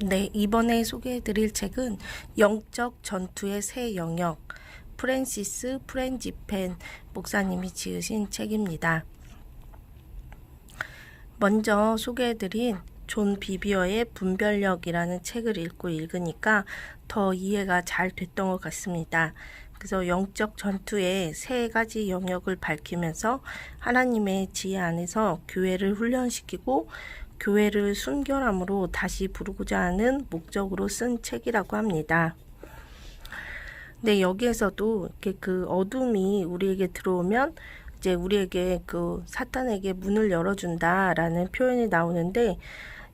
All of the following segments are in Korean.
네, 이번에 소개해드릴 책은 영적 전투의 새 영역, 프랜시스 프렌지펜 목사님이 지으신 책입니다. 먼저 소개해드린 존 비비어의 분별력이라는 책을 읽으니까 더 이해가 잘 됐던 것 같습니다. 그래서 영적 전투의 세 가지 영역을 밝히면서 하나님의 지혜 안에서 교회를 훈련시키고 교회를 순결함으로 다시 부르고자 하는 목적으로 쓴 책이라고 합니다. 네, 여기에서도 이렇게 그 어둠이 우리에게 들어오면 이제 우리에게 그 사탄에게 문을 열어준다라는 표현이 나오는데,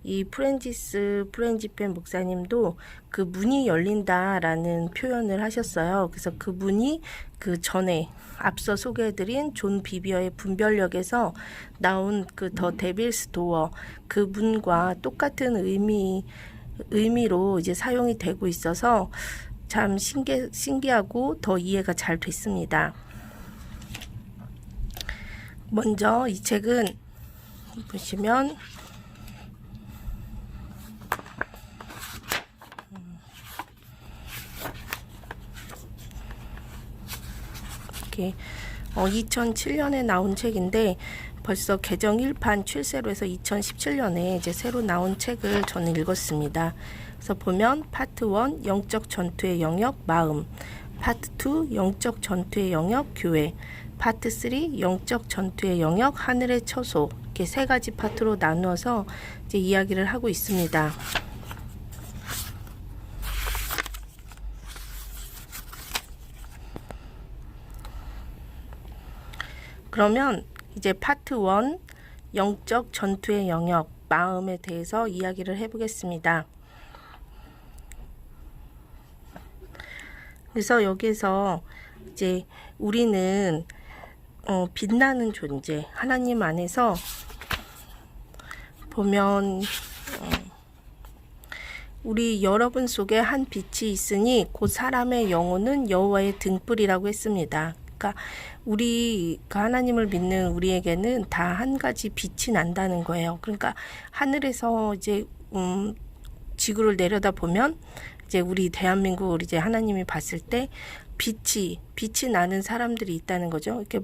이 프랜시스 프렌지펜 목사님도 그 문이 열린다라는 표현을 하셨어요. 그래서 그 문이 그 전에 앞서 소개해드린 존 비비어의 분별력에서 나온 그 더 데빌스 도어, 그 문과 똑같은 의미로 이제 사용이 되고 있어서 참 신기하고 더 이해가 잘 됐습니다. 먼저 이 책은 보시면 이렇게 2007년에 나온 책인데 벌써 개정 1판 출세로 해서 2017년에 이제 새로 나온 책을 저는 읽었습니다. 그래서 보면 파트 1 영적 전투의 영역 마음, 파트 2 영적 전투의 영역 교회, 파트 3 영적 전투의 영역 하늘의 처소, 이렇게 세 가지 파트로 나누어서 이제 이야기를 하고 있습니다. 그러면 이제 파트 1 영적 전투의 영역 마음에 대해서 이야기를 해보겠습니다. 그래서 여기에서 이제 우리는 빛나는 존재, 하나님 안에서 보면 우리 여러분 속에 한 빛이 있으니 곧 사람의 영혼은 여호와의 등불이라고 했습니다. 그러니까 우리가 하나님을 믿는 우리에게는 다 한 가지 빛이 난다는 거예요. 그러니까 하늘에서 이제 지구를 내려다 보면 이제 우리 대한민국을 이제 하나님이 봤을 때 빛이 나는 사람들이 있다는 거죠. 이렇게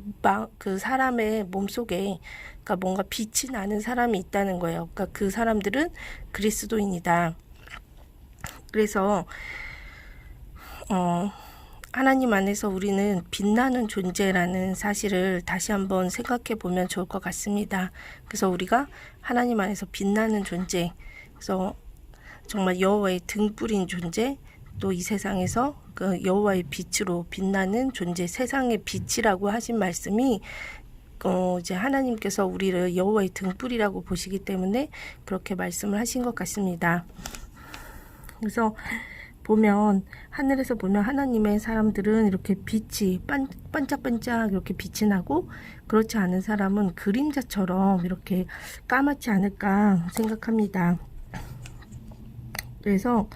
그 사람의 몸 속에 그러니까 뭔가 빛이 나는 사람이 있다는 거예요. 그러니까 그 사람들은 그리스도인이다. 그래서 하나님 안에서 우리는 빛나는 존재라는 사실을 다시 한번 생각해 보면 좋을 것 같습니다. 그래서 우리가 하나님 안에서 빛나는 존재, 그래서 정말 여호와의 등불인 존재, 또 이 세상에서 그 여호와의 빛으로 빛나는 존재, 세상의 빛이라고 하신 말씀이 이제 하나님께서 우리를 여호와의 등불이라고 보시기 때문에 그렇게 말씀을 하신 것 같습니다. 그래서 보면 하늘에서 보면 하나님의 사람들은 이렇게 빛이 반짝반짝 이렇게 빛이 나고, 그렇지 않은 사람은 그림자처럼 이렇게 까맣지 않을까 생각합니다. 그래서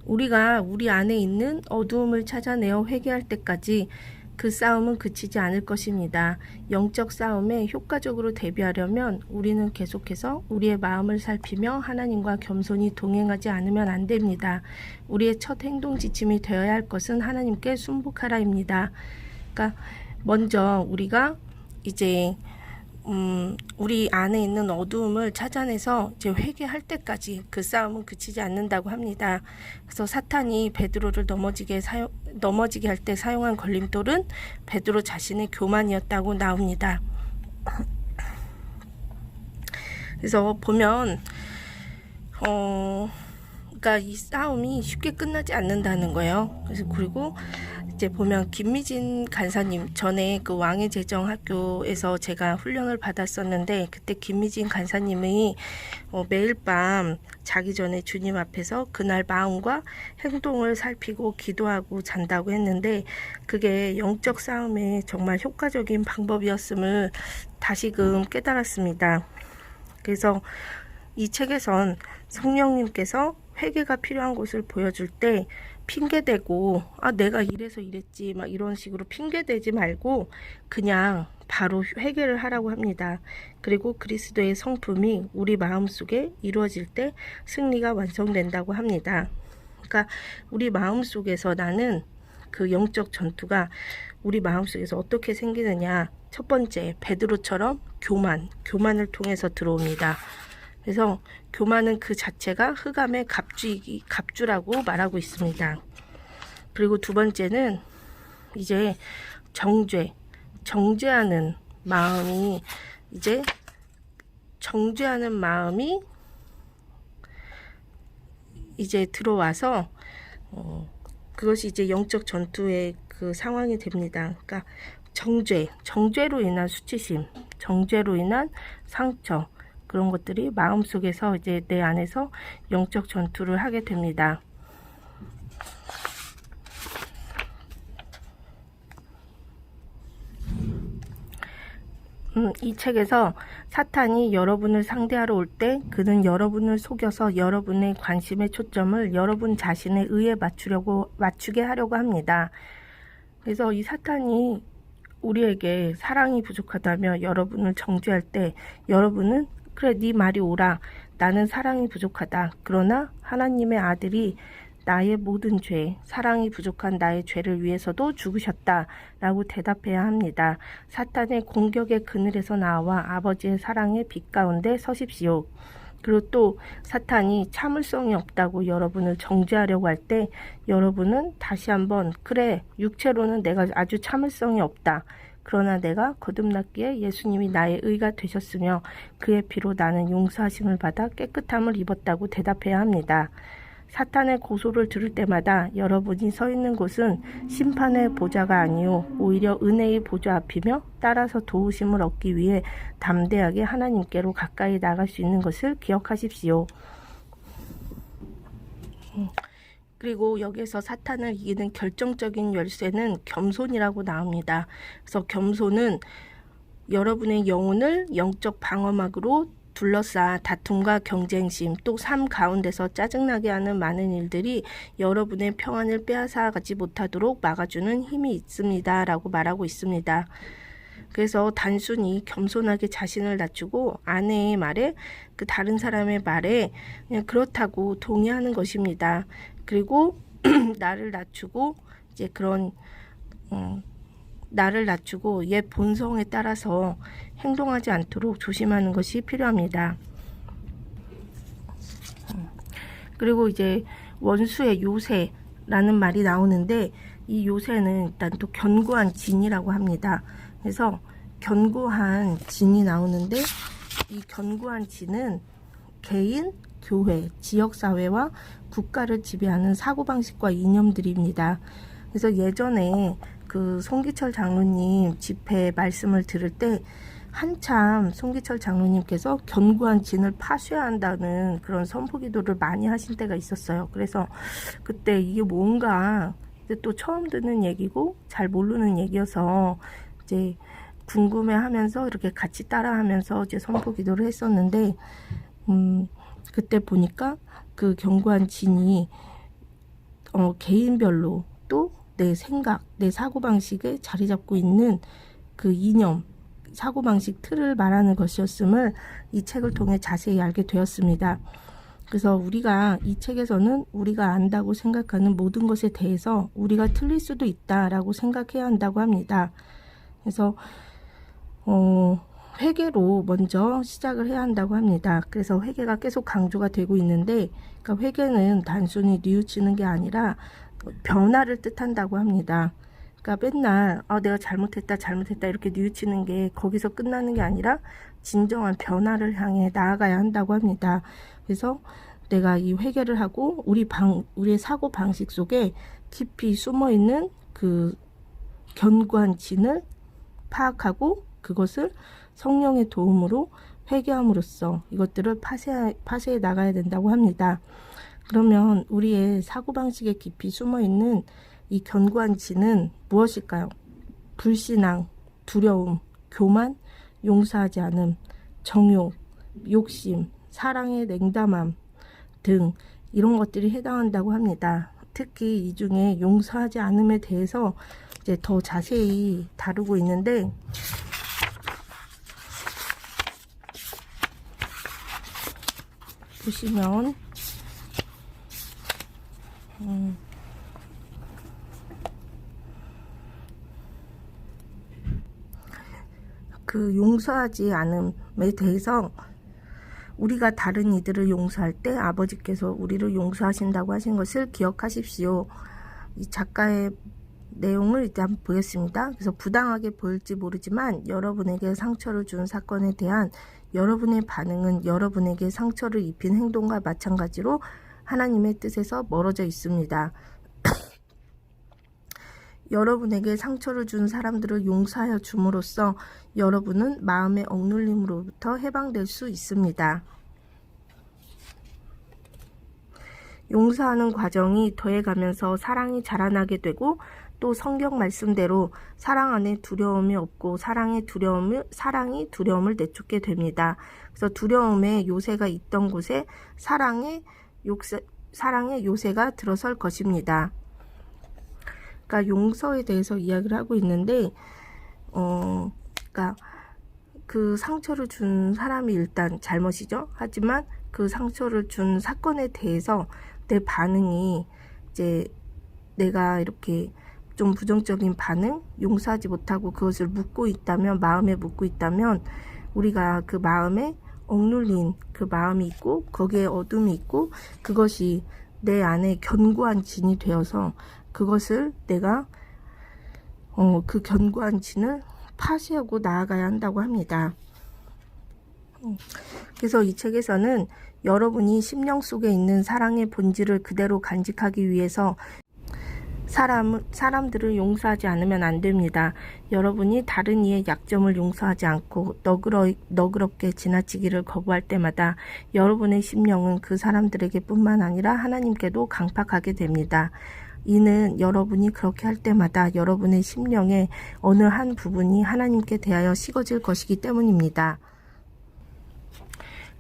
우리가 우리 안에 있는 어두움을 찾아내어 회개할 때까지 그 싸움은 그치지 않을 것입니다. 영적 싸움에 효과적으로 대비하려면 우리는 계속해서 우리의 마음을 살피며 하나님과 겸손히 동행하지 않으면 안 됩니다. 우리의 첫 행동 지침이 되어야 할 것은 하나님께 순복하라입니다. 그러니까 먼저 우리가 이제 우리 안에 있는 어두움을 찾아내서 이제 회개할 때까지 그 싸움은 그치지 않는다고 합니다. 그래서 사탄이 베드로를 넘어지게 할 때 사용한 걸림돌은 베드로 자신의 교만이었다고 나옵니다. 그래서 보면 그러니까 이 싸움이 쉽게 끝나지 않는다는 거예요. 그리고 이제 보면 김미진 간사님, 전에 그 왕의 제정 학교에서 제가 훈련을 받았었는데, 그때 김미진 간사님이 매일 밤 자기 전에 주님 앞에서 그날 마음과 행동을 살피고 기도하고 잔다고 했는데, 그게 영적 싸움에 정말 효과적인 방법이었음을 다시금 깨달았습니다. 그래서 이 책에선 성령님께서 회개가 필요한 곳을 보여줄 때 핑계대고 내가 이래서 이랬지 막 이런 식으로 핑계대지 말고 그냥 바로 회개를 하라고 합니다. 그리고 그리스도의 성품이 우리 마음속에 이루어질 때 승리가 완성된다고 합니다. 그러니까 우리 마음속에서 나는 그 영적 전투가 우리 마음속에서 어떻게 생기느냐. 첫 번째, 베드로처럼 교만을 통해서 들어옵니다. 그래서 교만은 그 자체가 흑암의 갑주라고 말하고 있습니다. 그리고 두 번째는 이제 정죄하는 마음이 이제 들어와서 그것이 이제 영적 전투의 그 상황이 됩니다. 그러니까 정죄로 인한 수치심, 정죄로 인한 상처, 그런 것들이 마음속에서 이제 내 안에서 영적 전투를 하게 됩니다. 이 책에서 사탄이 여러분을 상대하러 올 때 그는 여러분을 속여서 여러분의 관심의 초점을 여러분 자신의 의에 맞추게 하려고 합니다. 그래서 이 사탄이 우리에게 사랑이 부족하다며 여러분을 정죄할 때 여러분은 그래, 네 말이 옳아. 나는 사랑이 부족하다. 그러나 하나님의 아들이 나의 모든 죄, 사랑이 부족한 나의 죄를 위해서도 죽으셨다 라고 대답해야 합니다. 사탄의 공격의 그늘에서 나와 아버지의 사랑의 빛 가운데 서십시오. 그리고 또 사탄이 참을성이 없다고 여러분을 정죄하려고 할 때 여러분은 다시 한번 그래, 육체로는 내가 아주 참을성이 없다. 그러나 내가 거듭났기에 예수님이 나의 의가 되셨으며 그의 피로 나는 용서하심을 받아 깨끗함을 입었다고 대답해야 합니다. 사탄의 고소를 들을 때마다 여러분이 서 있는 곳은 심판의 보좌가 아니요 오히려 은혜의 보좌 앞이며 따라서 도우심을 얻기 위해 담대하게 하나님께로 가까이 나갈 수 있는 것을 기억하십시오. 그리고 여기에서 사탄을 이기는 결정적인 열쇠는 겸손이라고 나옵니다. 그래서 겸손은 여러분의 영혼을 영적 방어막으로 둘러싸 다툼과 경쟁심, 또 삶 가운데서 짜증나게 하는 많은 일들이 여러분의 평안을 빼앗아가지 못하도록 막아주는 힘이 있습니다 라고 말하고 있습니다. 그래서 단순히 겸손하게 자신을 낮추고 아내의 말에 그 다른 사람의 말에 그냥 그렇다고 동의하는 것입니다. 그리고 나를 낮추고 이제 그런 나를 낮추고 옛 본성에 따라서 행동하지 않도록 조심하는 것이 필요합니다. 그리고 이제 원수의 요새라는 말이 나오는데 이 요새는 일단 또 견고한 진이라고 합니다. 그래서 견고한 진이 나오는데 이 견고한 진은 개인, 교회, 지역사회와 국가를 지배하는 사고방식과 이념들입니다. 그래서 예전에 그 송기철 장로님 집회 말씀을 들을 때 한참 송기철 장로님께서 견고한 진을 파쇄해야 한다는 그런 선포기도를 많이 하신 때가 있었어요. 그래서 그때 이게 뭔가 또 처음 듣는 얘기고 잘 모르는 얘기여서 이제 궁금해하면서 이렇게 같이 따라하면서 이제 선포기도를 했었는데 그때 보니까 그 견고한 진이 개인별로 또 내 생각, 내 사고방식에 자리 잡고 있는 그 이념, 사고방식 틀을 말하는 것이었음을 이 책을 통해 자세히 알게 되었습니다. 그래서 우리가 이 책에서는 우리가 안다고 생각하는 모든 것에 대해서 우리가 틀릴 수도 있다라고 생각해야 한다고 합니다. 그래서 회개로 먼저 시작을 해야 한다고 합니다. 그래서 회개가 계속 강조가 되고 있는데 그러니까 회개는 단순히 뉘우치는 게 아니라 변화를 뜻한다고 합니다. 그러니까 맨날 내가 잘못했다 이렇게 뉘우치는 게 거기서 끝나는 게 아니라 진정한 변화를 향해 나아가야 한다고 합니다. 그래서 내가 이 회개를 하고 우리의 사고 방식 속에 깊이 숨어 있는 그 견고한 진을 파악하고 그것을 성령의 도움으로 회개함으로써 이것들을 파쇄해 나가야 된다고 합니다. 그러면 우리의 사고방식에 깊이 숨어있는 이 견고한 진은 무엇일까요? 불신앙, 두려움, 교만, 용서하지 않음, 정욕, 욕심, 사랑의 냉담함 등 이런 것들이 해당한다고 합니다. 특히 이 중에 용서하지 않음에 대해서 이제 더 자세히 다루고 있는데, 보시면 그 용서하지 않음에 대해서 우리가 다른 이들을 용서할 때 아버지께서 우리를 용서하신다고 하신 것을 기억하십시오. 이 작가의 내용을 일단 보겠습니다. 그래서 부당하게 보일지 모르지만 여러분에게 상처를 준 사건에 대한 여러분의 반응은 여러분에게 상처를 입힌 행동과 마찬가지로 하나님의 뜻에서 멀어져 있습니다. 여러분에게 상처를 준 사람들을 용서하여 줌으로써 여러분은 마음의 억눌림으로부터 해방될 수 있습니다. 용서하는 과정이 더해가면서 사랑이 자라나게 되고, 또 성경 말씀대로 사랑 안에 두려움이 없고 사랑이 두려움을 내쫓게 됩니다. 그래서 두려움의 요새가 있던 곳에 사랑의 요새가 들어설 것입니다. 그러니까 용서에 대해서 이야기를 하고 있는데, 그러니까 그 상처를 준 사람이 일단 잘못이죠. 하지만 그 상처를 준 사건에 대해서 내 반응이 이제 내가 이렇게 좀 부정적인 반응, 용서하지 못하고 그것을 묻고 있다면, 마음에 묻고 있다면, 우리가 그 마음에 억눌린 그 마음이 있고 거기에 어둠이 있고 그것이 내 안에 견고한 진이 되어서 그것을 내가 그 견고한 진을 파쇄하고 나아가야 한다고 합니다. 그래서 이 책에서는 여러분이 심령 속에 있는 사랑의 본질을 그대로 간직하기 위해서 사람들을 용서하지 않으면 안 됩니다. 여러분이 다른 이의 약점을 용서하지 않고 너그럽게 지나치기를 거부할 때마다 여러분의 심령은 그 사람들에게 뿐만 아니라 하나님께도 강팍하게 됩니다. 이는 여러분이 그렇게 할 때마다 여러분의 심령의 어느 한 부분이 하나님께 대하여 식어질 것이기 때문입니다.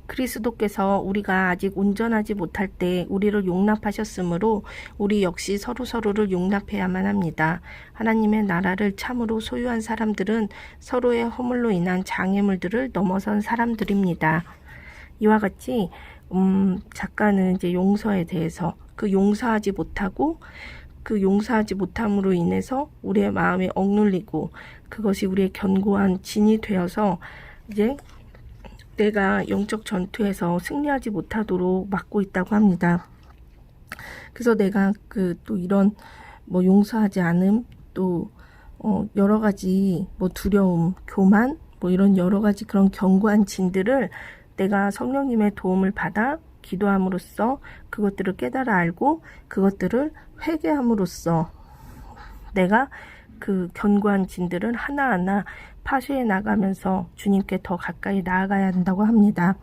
그리스도께서 우리가 아직 온전하지 못할 때 우리를 용납하셨으므로 우리 역시 서로서로를 용납해야만 합니다. 하나님의 나라를 참으로 소유한 사람들은 서로의 허물로 인한 장애물들을 넘어선 사람들입니다. 이와 같이 작가는 이제 용서에 대해서 그 용서하지 못하고 그 용서하지 못함으로 인해서 우리의 마음이 억눌리고 그것이 우리의 견고한 진이 되어서 이제 내가 영적 전투에서 승리하지 못하도록 막고 있다고 합니다. 그래서 내가 또 이런 용서하지 않음, 또 여러 가지 두려움, 교만, 이런 여러 가지 그런 견고한 진들을 내가 성령님의 도움을 받아 기도함으로써 그것들을 깨달아 알고 그것들을 회개함으로써 내가 그 견고한 진들을 하나하나 파쇄해 나가면서 주님께 더 가까이 나아가야 한다고 합니다.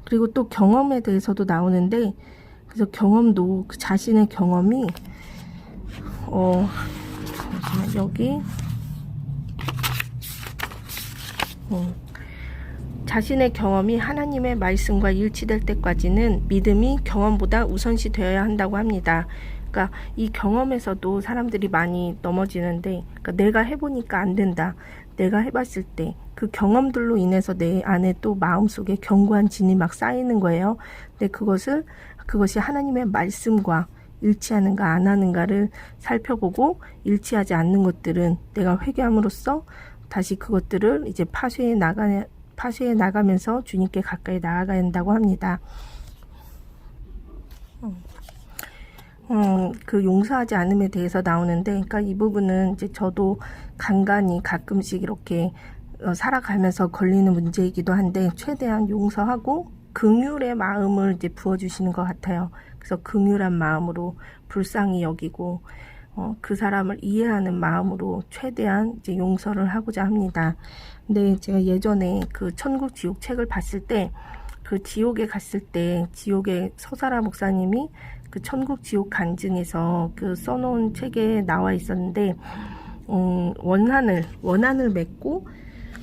그리고 또 경험에 대해서도 나오는데, 그래서 경험도 그 자신의 경험이 여기 자신의 경험이 하나님의 말씀과 일치될 때까지는 믿음이 경험보다 우선시 되어야 한다고 합니다. 그러니까 이 경험에서도 사람들이 많이 넘어지는데, 그러니까 내가 해보니까 안 된다. 내가 해봤을 때 그 경험들로 인해서 내 안에 또 마음속에 견고한 진이 막 쌓이는 거예요. 근데 그것이 하나님의 말씀과 일치하는가 안 하는가를 살펴보고 일치하지 않는 것들은 내가 회개함으로써 다시 그것들을 이제 파쇄해 나가면서 주님께 가까이 나아가야 한다고 합니다. 그 용서하지 않음에 대해서 나오는데, 그러니까 이 부분은 이제 저도 간간히 가끔씩 이렇게 살아가면서 걸리는 문제이기도 한데, 최대한 용서하고 긍휼의 마음을 이제 부어주시는 것 같아요. 그래서 긍휼한 마음으로 불쌍히 여기고 그 사람을 이해하는 마음으로 최대한 이제 용서를 하고자 합니다. 근데 제가 예전에 그 천국 지옥 책을 봤을 때, 그 지옥에 갔을 때 지옥의 서사라 목사님이 그 천국 지옥 간증에서 그 써놓은 책에 나와 있었는데, 원한을 맺고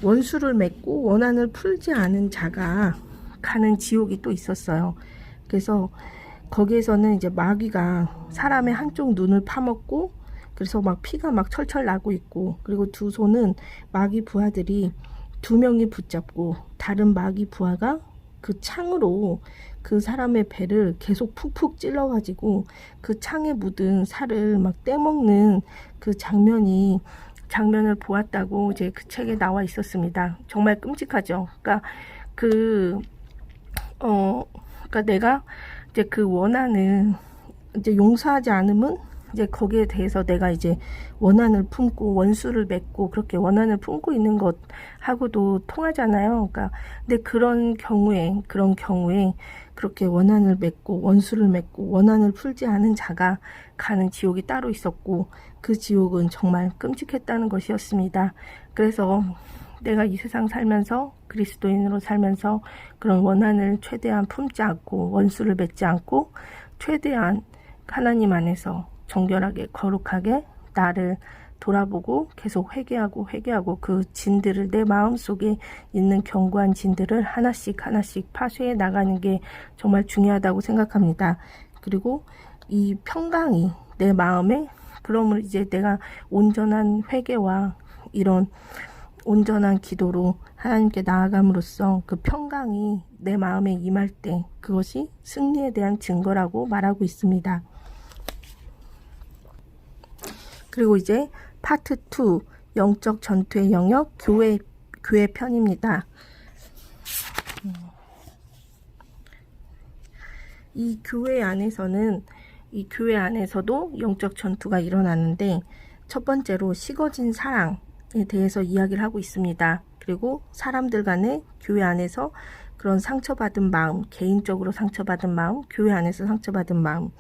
원수를 맺고 원한을 풀지 않은 자가 가는 지옥이 또 있었어요. 그래서 거기에서는 이제 마귀가 사람의 한쪽 눈을 파먹고, 그래서 막 피가 막 철철 나고 있고, 그리고 두 손은 마귀 부하들이 2명이 붙잡고, 다른 마귀 부하가 그 창으로 그 사람의 배를 계속 푹푹 찔러가지고 그 창에 묻은 살을 막 떼먹는 그 장면을 보았다고 이제 그 책에 나와 있었습니다. 정말 끔찍하죠. 그러니까 내가 이제 그 원한을 이제 용서하지 않으면 이제 거기에 대해서 내가 이제 원한을 품고 원수를 맺고 그렇게 원한을 품고 있는 것하고도 통하잖아요. 그러니까 근데 그런 경우에 그렇게 원한을 맺고 원수를 맺고 원한을 풀지 않은 자가 가는 지옥이 따로 있었고, 그 지옥은 정말 끔찍했다는 것이었습니다. 그래서 내가 이 세상 살면서 그리스도인으로 살면서 그런 원한을 최대한 품지 않고 원수를 맺지 않고 최대한 하나님 안에서 정결하게 거룩하게 나를 돌아보고 계속 회개하고 그 진들을, 내 마음속에 있는 견고한 진들을 하나씩 파쇄해 나가는 게 정말 중요하다고 생각합니다. 그리고 이 평강이 내 마음에, 그러면 이제 내가 온전한 회개와 이런 온전한 기도로 하나님께 나아감으로써 그 평강이 내 마음에 임할 때 그것이 승리에 대한 증거라고 말하고 있습니다. 그리고 이제 파트 2, 영적 전투의 영역, 교회 편입니다. 이 교회 안에서도 영적 전투가 일어나는데, 첫 번째로 식어진 사랑에 대해서 이야기를 하고 있습니다. 그리고 사람들 간에 교회 안에서 그런 상처받은 마음, 개인적으로 상처받은 마음, 교회 안에서 상처받은 마음,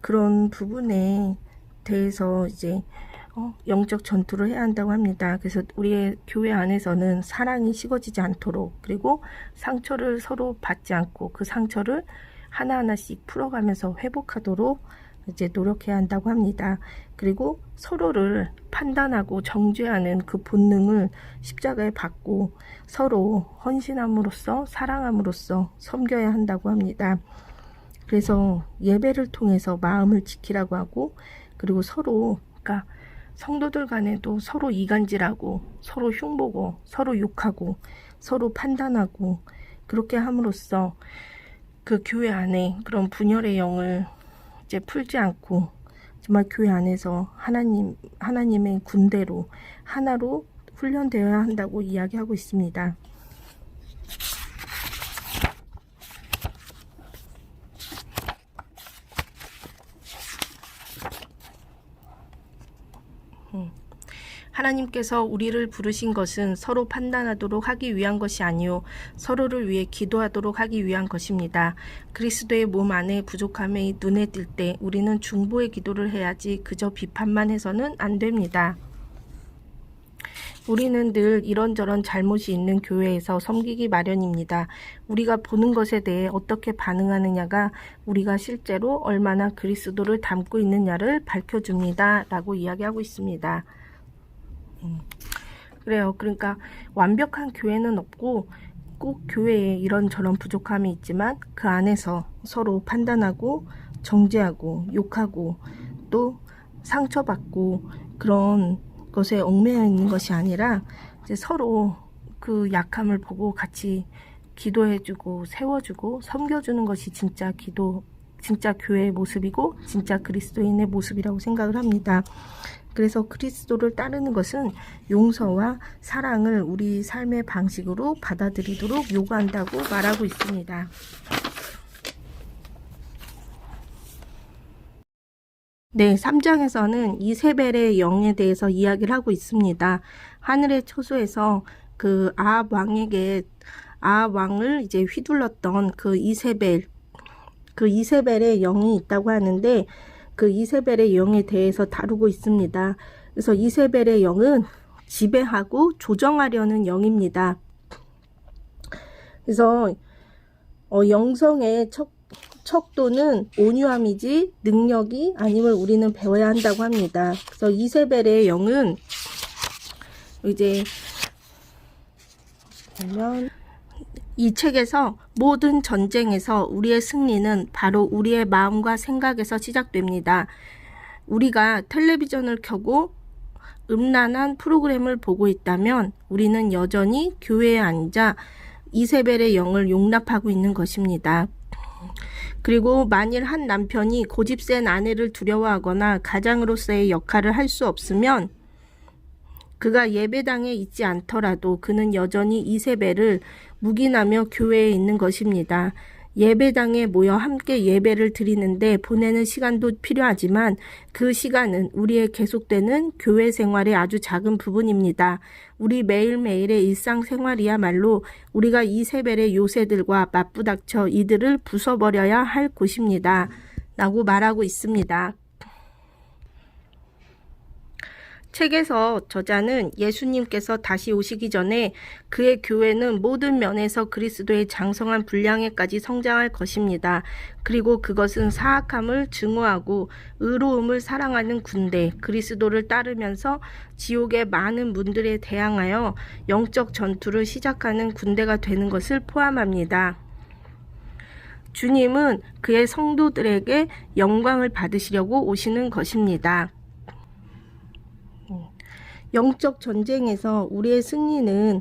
그런 부분에 대해서 이제 영적 전투를 해야 한다고 합니다. 그래서 우리의 교회 안에서는 사랑이 식어지지 않도록, 그리고 상처를 서로 받지 않고 그 상처를 하나하나씩 풀어가면서 회복하도록 이제 노력해야 한다고 합니다. 그리고 서로를 판단하고 정죄하는 그 본능을 십자가에 받고 서로 헌신함으로써 사랑함으로써 섬겨야 한다고 합니다. 그래서 예배를 통해서 마음을 지키라고 하고, 그리고 서로, 그러니까 성도들 간에도 서로 이간질하고 서로 흉보고 서로 욕하고 서로 판단하고 그렇게 함으로써 그 교회 안에 그런 분열의 영을 이제 풀지 않고 정말 교회 안에서 하나님의 군대로 하나로 훈련되어야 한다고 이야기하고 있습니다. 하나님께서 우리를 부르신 것은 서로 판단하도록 하기 위한 것이 아니요 서로를 위해 기도하도록 하기 위한 것입니다. 그리스도의 몸 안에 부족함이 눈에 띌 때 우리는 중보의 기도를 해야지 그저 비판만 해서는 안 됩니다. 우리는 늘 이런저런 잘못이 있는 교회에서 섬기기 마련입니다. 우리가 보는 것에 대해 어떻게 반응하느냐가 우리가 실제로 얼마나 그리스도를 닮고 있느냐를 밝혀줍니다. 라고 이야기하고 있습니다. 그래요. 그러니까 완벽한 교회는 없고 꼭 교회에 이런저런 부족함이 있지만 그 안에서 서로 판단하고 정죄하고 욕하고 또 상처받고 그런 것에 얽매여 있는 것이 아니라 이제 서로 그 약함을 보고 같이 기도해주고 세워주고 섬겨주는 것이 진짜 교회의 모습이고 진짜 그리스도인의 모습이라고 생각을 합니다. 그래서 그리스도를 따르는 것은 용서와 사랑을 우리 삶의 방식으로 받아들이도록 요구한다고 말하고 있습니다. 네, 3장에서는 이세벨의 영에 대해서 이야기를 하고 있습니다. 하늘의 처소에서 그 아합 왕을 이제 휘둘렀던 그 이세벨의 영이 있다고 하는데, 그 이세벨의 영에 대해서 다루고 있습니다. 그래서 이세벨의 영은 지배하고 조정하려는 영입니다. 그래서 영성의 척도는 온유함이지 능력이 아님을 우리는 배워야 한다고 합니다. 그래서 이세벨의 영은 이제 보면 이 책에서 모든 전쟁에서 우리의 승리는 바로 우리의 마음과 생각에서 시작됩니다. 우리가 텔레비전을 켜고 음란한 프로그램을 보고 있다면 우리는 여전히 교회에 앉아 이세벨의 영을 용납하고 있는 것입니다. 그리고 만일 한 남편이 고집센 아내를 두려워하거나 가장으로서의 역할을 할 수 없으면 그가 예배당에 있지 않더라도 그는 여전히 이세벨을 묵인하며 교회에 있는 것입니다. 예배당에 모여 함께 예배를 드리는데 보내는 시간도 필요하지만 그 시간은 우리의 계속되는 교회 생활의 아주 작은 부분입니다. 우리 매일매일의 일상생활이야말로 우리가 이세벨의 요새들과 맞부닥쳐 이들을 부숴버려야 할 곳입니다. 라고 말하고 있습니다. 책에서 저자는 예수님께서 다시 오시기 전에 그의 교회는 모든 면에서 그리스도의 장성한 분량에까지 성장할 것입니다. 그리고 그것은 사악함을 증오하고 의로움을 사랑하는 군대, 그리스도를 따르면서 지옥의 많은 문들에 대항하여 영적 전투를 시작하는 군대가 되는 것을 포함합니다. 주님은 그의 성도들에게 영광을 받으시려고 오시는 것입니다. 영적 전쟁에서 우리의 승리는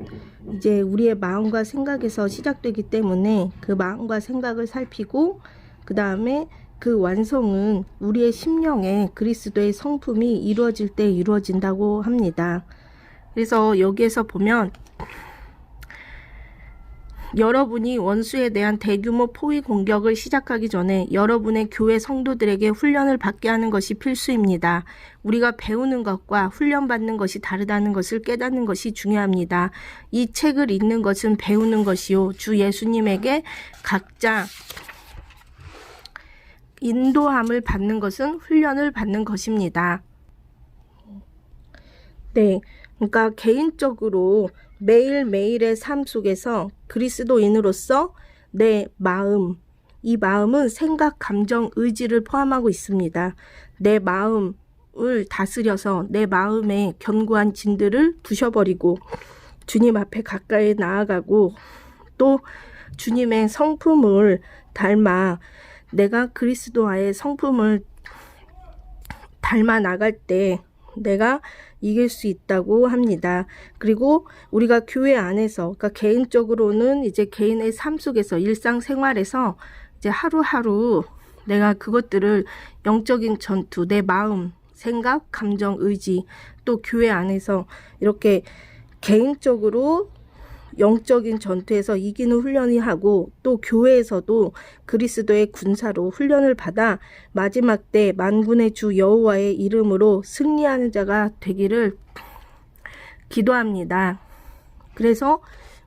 이제 우리의 마음과 생각에서 시작되기 때문에 그 마음과 생각을 살피고 그 다음에 그 완성은 우리의 심령에 그리스도의 성품이 이루어질 때 이루어진다고 합니다. 그래서 여기에서 보면 여러분이 원수에 대한 대규모 포위 공격을 시작하기 전에 여러분의 교회 성도들에게 훈련을 받게 하는 것이 필수입니다. 우리가 배우는 것과 훈련받는 것이 다르다는 것을 깨닫는 것이 중요합니다. 이 책을 읽는 것은 배우는 것이요, 주 예수님에게 각자 인도함을 받는 것은 훈련을 받는 것입니다. 네, 그러니까 개인적으로 매일매일의 삶 속에서 그리스도인으로서 내 마음, 이 마음은 생각, 감정, 의지를 포함하고 있습니다. 내 마음을 다스려서 내 마음에 견고한 진들을 부셔버리고 주님 앞에 가까이 나아가고 또 주님의 성품을 닮아 내가 그리스도와의 성품을 닮아 나갈 때 내가 이길 수 있다고 합니다. 그리고 우리가 교회 안에서, 그러니까 개인적으로는 이제 개인의 삶 속에서 일상생활에서 이제 하루하루 내가 그것들을 영적인 전투, 내 마음, 생각, 감정, 의지, 또 교회 안에서 이렇게 개인적으로 영적인 전투에서 이기는 훈련이 하고 또 교회에서도 그리스도의 군사로 훈련을 받아 마지막 때 만군의 주 여호와의 이름으로 승리하는 자가 되기를 기도합니다. 그래서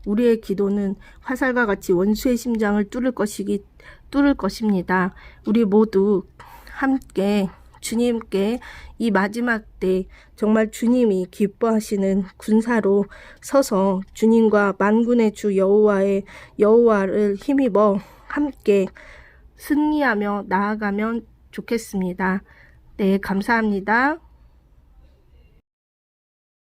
우리의 기도는 화살과 같이 원수의 심장을 뚫을 것입니다. 우리 모두 함께 주님께 이 마지막 때 정말 주님이 기뻐하시는 군사로 서서 주님과 만군의 주 여호와를 힘입어 함께 승리하며 나아가면 좋겠습니다. 네, 감사합니다.